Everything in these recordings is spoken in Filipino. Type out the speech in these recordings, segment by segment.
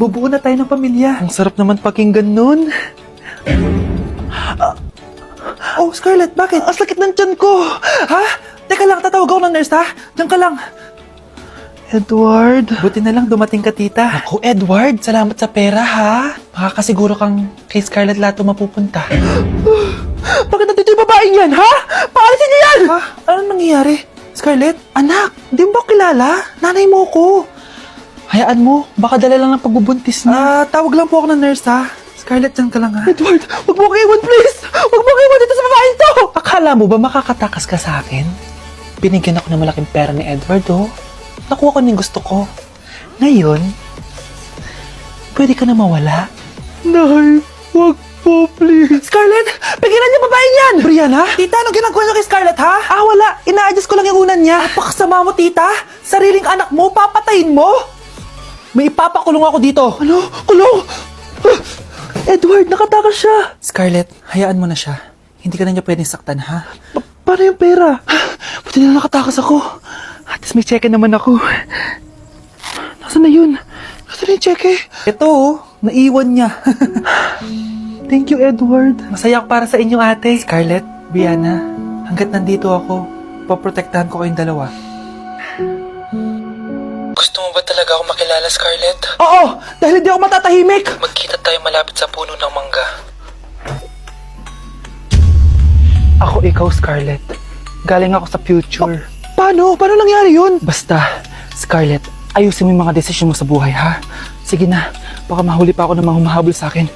Bubuo na tayo ng pamilya. Ang sarap naman pakinggan nun. Oh, Scarlett, bakit? Ang sakit ng tiyan ko. Ha? Teka lang, tatawag ako ng nurse, ha? Diyan ka lang. Edward. Buti na lang dumating ka, tita. Ako, Edward, salamat sa pera, ha? Makakasiguro kang kay Scarlett Lato mapupunta. Bakit nandito yung babaeng yan, ha? Paalisin niyo yan! Ha? Anong nangyayari? Scarlett? Anak, di mo ba kilala? Nanay mo ko. Hayaan mo, baka dala lang ng pagbubuntis niya. Tawag lang po ako ng nurse, ha? Scarlett, dyan ka lang, ha? Edward, wag mo kaiwan, please! Wag mo kaiwan dito sa babaeng to! Akala mo ba makakatakas ka sa akin? Binigyan ako ng malaking pera ni Edward, oh. Nakuha ko na yung gusto ko. Ngayon, pwede ka na mawala. Nay, wag po, please. Scarlett, pigilan niyo babaeng yan! Brianna? Tita, anong ginagawa niyo kay Scarlett, ha? Wala. Ina-adjust ko lang yung unan niya. Napakasama mo, tita. Sariling anak mo, papatayin mo? May ipapakulong ako dito. Ano? Kulong? Edward, nakatakas siya. Scarlett, hayaan mo na siya. Hindi ka na niya pwedeng saktan, ha? Paano yung pera? Buti na nakatakas ako. At least may cheque naman ako. Nasaan na yun? Nasaan na yung cheque? Ito, oh. Naiwan niya. Thank you, Edward. Masaya ako para sa inyo, ate. Scarlett, Brianna, hanggat nandito ako, poprotektahan ko kayong dalawa. Gusto mo ba talaga ako makilala, Scarlett? Oo! Dahil hindi ako matatahimik! Magkita tayo malapit sa puno ng mangga. Ako ikaw, Scarlett. Galing ako sa future. Paano? Paano nangyari yun? Basta, Scarlett, ayusin mo yung mga desisyon mo sa buhay, ha? Sige na, baka mahuli pa ako ng mga humahabol sa akin.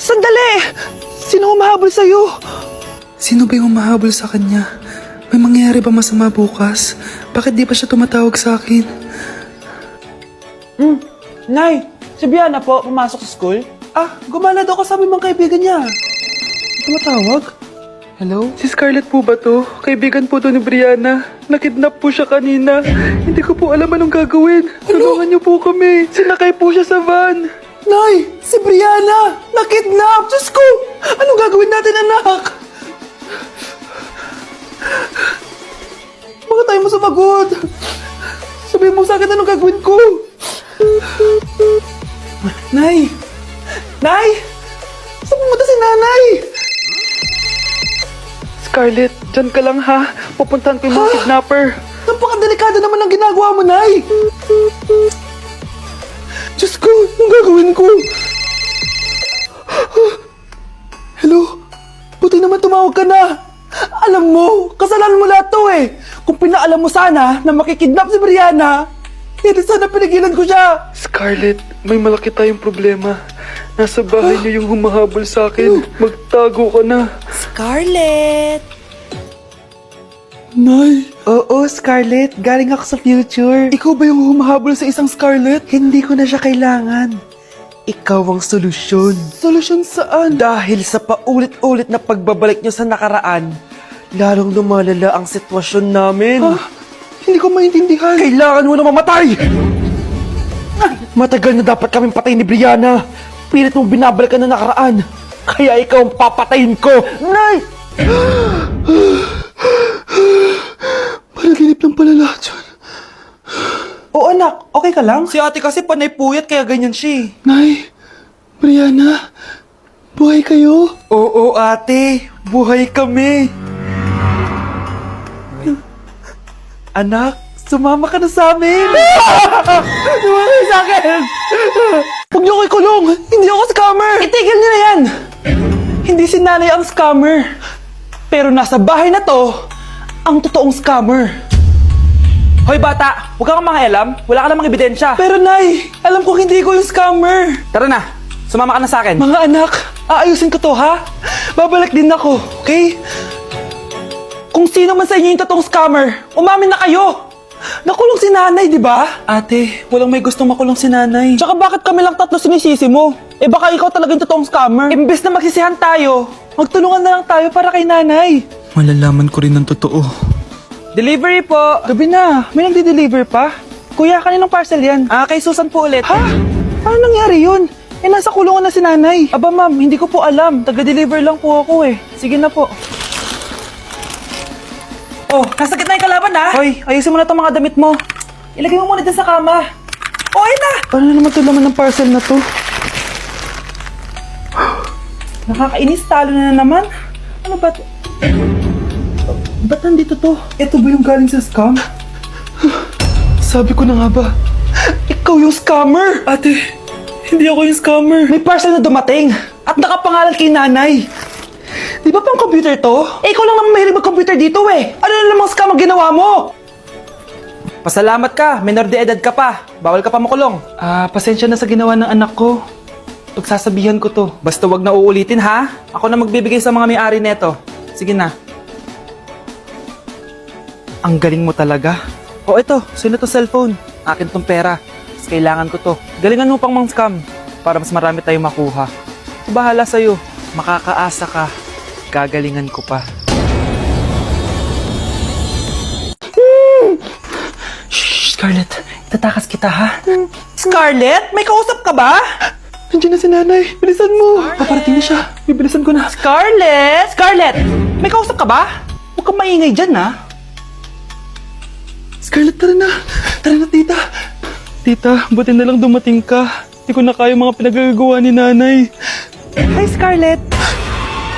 Sandali! Sino humahabol sa'yo? Sino ba yung humahabol sa kanya? May mangyayari ba masama bukas? Bakit di pa siya tumatawag sa akin? Nay, si Biana po, pumasok sa school? Gumala daw kasama yung mga kaibigan niya. Tumatawag? Hello? Si Scarlett po ba to? Kaibigan po to ni Brianna. Nakidnap po siya kanina. Hindi ko po alam anong gagawin. Tulungan niyo po kami. Sinakay po siya sa van. Nay! Si Brianna! Nakidnap! Diyos ko! Anong gagawin natin, anak? Bakit tayo mo sumagot? Sabihin mo sa akin anong gagawin ko. Nay! Nay! Saan pumunta si nanay? Scarlett, dyan ka lang, ha? Pupuntahan ko yung mga kidnapper. Napakadelikado naman ang ginagawa mo, Nay! Diyos ko, anong gagawin ko? Hello? Buti naman tumawag ka na. Alam mo, kasalanan mo lahat to eh. Kung pinaalam mo sana na makikidnap si Brianna, hindi sana pinigilan ko siya. Scarlett, may malaki tayong problema. Nasa bahay niyo yung humahabol sa akin. Magtago ka na. Scarlett! Nay! Oo, Scarlett. Galing ako sa future. Ikaw ba yung humahabol sa isang Scarlett? Hindi ko na siya kailangan. Ikaw ang solusyon. Solusyon saan? Dahil sa paulit-ulit na pagbabalik niyo sa nakaraan, lalong lumalala ang sitwasyon namin. Hindi ko maintindihan. Kailangan mo na mamatay! Matagal na dapat kaming patay ni Brianna. Pilit mong binabalikan na nakaraan. Kaya ikaw ang papatayin ko. Nay! Panaginip lang pala lahat yun. Oo anak, okay ka lang? Si ate kasi panay puyat kaya ganyan siya. Nay, Brianna, buhay kayo? Oo ate, buhay kami. Anak, sumama ka na sa amin. Sumama ka sa akin. Huwag niyo ko ikulong. Hindi ako scammer. Itigil niyo na yan. Hindi si nanay ang scammer. Pero nasa bahay na to, ang totoong scammer. Hoy bata, huwag kang mangialam. Wala ka namang ebidensya. Pero nay, alam ko hindi ko yung scammer. Tara na, sumama ka na sa akin. Mga anak, aayusin ko to ha. Babalik din ako, okay? Kung sino man sa inyo yung totoong scammer, umamin na kayo. Nakulong si nanay, di ba? Ate, walang may gustong makulong si nanay. Tsaka bakit kami lang tatlo sinisisi mo? Eh baka ikaw talaga yung totoong scammer. Imbes na magsisihan tayo, magtulungan na lang tayo para kay nanay. Malalaman ko rin ng totoo. Delivery po. Gabi na, may nagde-deliver pa? Kuya, kaninong parcel yan? Kay Susan po ulit. Ha? Paano nangyari yun? Eh, nasa kulungan na si nanay. Aba ma'am, hindi ko po alam. Taga-deliver lang po ako eh. Sige na po. Oh, nasa gitna yung kalaban ha? Hoy, ayusin mo na itong mga damit mo. Ilagay mo muna dyan sa kama. Okay na! Ano na naman ito laman ng parcel na to? Nakakainis, talo na naman. Ano ba? Ba't nandito to? Ito ba yung galing sa scam? Sabi ko na nga ba, ikaw yung scammer! Ate, hindi ako yung scammer. May parcel na dumating at nakapangalan kay nanay. Di ba pang computer to? Eh, ikaw lang naman mahilig mag-computer dito eh. Ano na namang scam ang ginawa mo? Pasalamat ka, menor de edad ka pa. Bawal ka pa makulong. Pasensya na sa ginawa ng anak ko. Pagsasabihan ko to. Basta wag na uulitin ha. Ako na magbibigay sa mga may-ari neto. Sige na. Ang galing mo talaga. O ito, sino to cellphone? Akin tong pera. Mas kailangan ko to. Galingan mo pang mang scam para mas marami tayong makuha. Bahala sa'yo. Makakaasa ka. Gagalingan ko pa. Shh, Scarlett. Itatakas kita ha. Scarlett? May kausap ka ba? Nandiyan na si nanay. Bilisan mo. Paparating na siya. Bibilisan ko na. Scarlett! Scarlett! May kausap ka ba? Huwag kang maingay dyan ha. Scarlett, tara na. Tara na, tita. Tita, buti na lang dumating ka. Hindi ko na kaya mga pinagagawa ni nanay. Hi, Scarlett.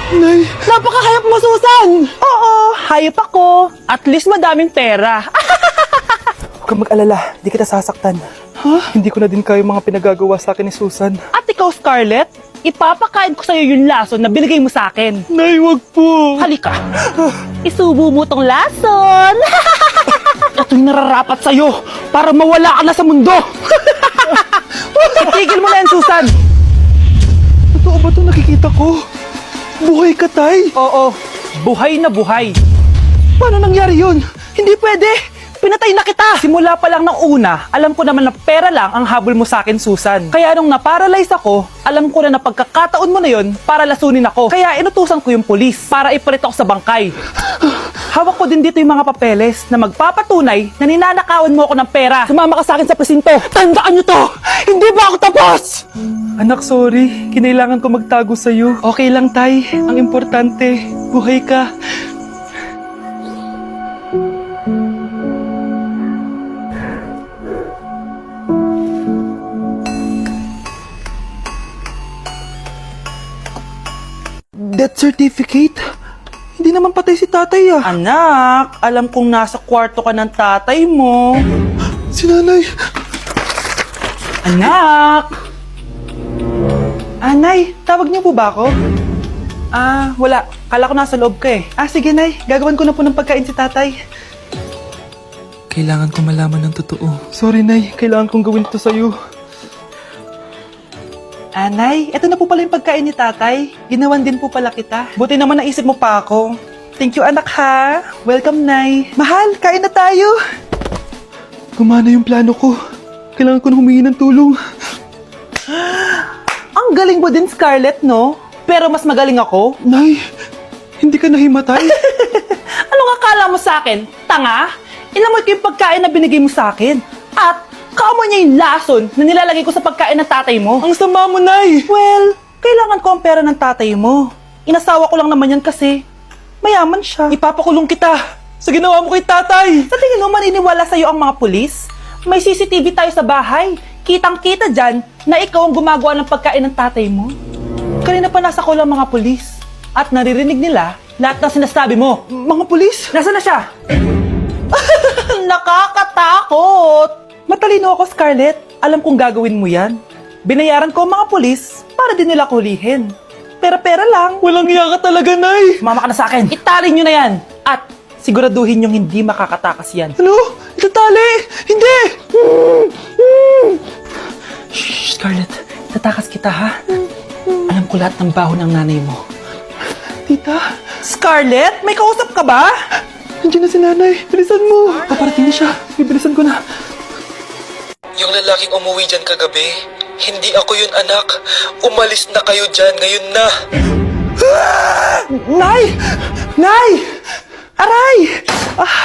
Nay. Napakahayap mo, Susan. Oo, hayop ako. At least madaming pera. Huwag kang mag-alala. Hindi kita sasaktan. Ha? Hindi ko na din kaya mga pinagagawa sa akin ni Susan. At ikaw, Scarlett, ipapakain ko sa'yo yung lason na binigay mo sa akin. Nay, wag po. Halika. Isubo mo tong lason. Ito'y nararapat sa'yo para mawala ka na sa mundo. Itigil mo na yan, Susan. Totoo ba ito nakikita ko? Buhay ka, Tay? Oo, buhay na buhay. Paano nangyari yun? Hindi pwede. Pinatay na kita! Simula pa lang ng una, alam ko naman na pera lang ang habol mo sa akin, Susan. Kaya nung naparalyze ako, alam ko na pagkakataon mo na yon para lasunin ako. Kaya inutusan ko yung pulis para ipalit ako sa bangkay. Hawak ko din dito yung mga papeles na magpapatunay na ninanakawan mo ako ng pera. Sumama ka sa akin sa presinto. Tandaan nyo to! Hindi ba ako tapos? Anak, sorry. Kinailangan ko magtago sa'yo. Okay lang, Tay. Ang importante, buhay ka. Death certificate? Hindi naman patay si tatay ah. Anak, alam kong nasa kwarto ka ng tatay mo. Si nanay. Anak! Nay, tawag niyo po ba ako? Wala. Kala ko nasa loob ka eh. Sige nay, gagawan ko na po ng pagkain si tatay. Kailangan ko malaman ng totoo. Sorry nay, kailangan kong gawin ito sa'yo. Nay, eto na po pala yung pagkain ni tatay. Ginawan din po pala kita. Buti naman naisip mo pa ako. Thank you anak ha. Welcome nay. Mahal, kain na tayo. Gumana yung plano ko. Kailangan ko na humingi ng tulong. Ang galing mo din, Scarlett, no? Pero mas magaling ako. Nay, hindi ka nahimatay. Anong akala mo sa akin? Tanga? Inamoy ko yung pagkain na binigay mo sa akin. At kaamoy niya yung lason na nilalagay ko sa pagkain ng tatay mo. Ang sama mo, Nay! Well, kailangan ko ang pera ng tatay mo. Inasawa ko lang naman yan kasi mayaman siya. Ipapakulong kita sa ginawa mo kay tatay. Sa tingin mo, maniniwala sa'yo ang mga pulis? May CCTV tayo sa bahay. Kitang-kita dyan na ikaw ang gumagawa ng pagkain ng tatay mo. Kanina pa nasa kulang mga pulis. At naririnig nila lahat ng sinasabi mo. Mga pulis? Nasaan na siya? Nakakatakot! Matalino ako, Scarlett. Alam kong gagawin mo yan. Binayaran ko ang mga pulis para din nila kulihin. Pera-pera lang. Walang iya ka talaga, Nay. Mama ka na sa akin. Italin nyo na yan. At siguraduhin nyong hindi makakatakas yan. Ano? Itatali? Hindi! Shh, Scarlett. Itatakas kita, ha? Alam ko lahat ng baho ng nanay mo. Tita? Scarlett? May kausap ka ba? Nandiyan na si nanay. Bilisan mo. Paparating na siya. Bibilisan ko na. Yung lalaking umuwi dyan kagabi, hindi ako yun anak. Umalis na kayo dyan ngayon na. Nay! Nay! Aray!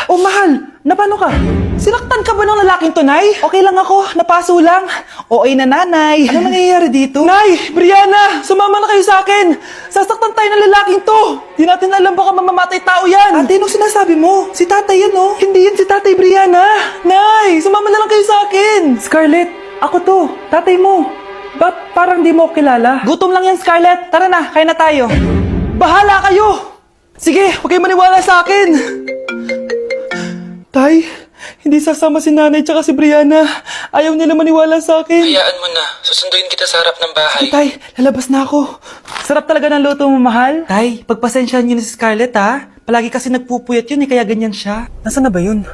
Mahal. Napano ka? Sinaktan ka ba ng lalaking to, Nay? Okay lang ako. Napaso lang. OA na nanay. Ano nangyayari dito? Nay! Brianna! Sumama na kayo sa akin! Sasaktan tayo ng lalaking to! Di natin alam baka mamamatay tao yan! Ate, anong sinasabi mo? Si tatay yan, oh! Hindi yan si tatay, Brianna! Nay! Sumama na lang kayo sa akin! Scarlett, Ako to, tatay mo. Ba't parang di mo ako kilala? Gutom lang yan, Scarlett. Tara na, kain na tayo. Bahala kayo! Sige, huwag kayong maniwala sa akin. Tay, hindi sasama si nanay tsaka si Brianna. Ayaw nila maniwala sa akin. Hayaan mo na. Susunduin kita sa harap ng bahay. Tay, lalabas na ako. Sarap talaga ng luto mo, mahal. Tay, pagpasensyahan niyo na si Scarlett, ha? Palagi kasi nagpupuyat yun, kaya ganyan siya. Nasaan na ba yun?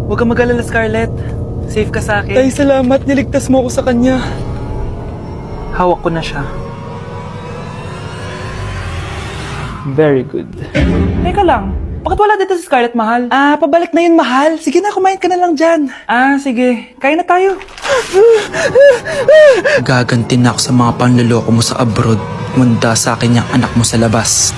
Huwag kang mag-alala, Scarlett. Safe ka sa akin. Tay, salamat. Niligtas mo ako sa kanya. Hawak ko na siya. Very good. Teka lang. Bakit wala dito si Scarlett, mahal? Pabalik na yun, mahal. Sige na, kumain ka na lang dyan. Sige. Kain na tayo. Gaganti na ako sa mga panluloko mo sa abroad. Munda sa akin yung anak mo sa labas.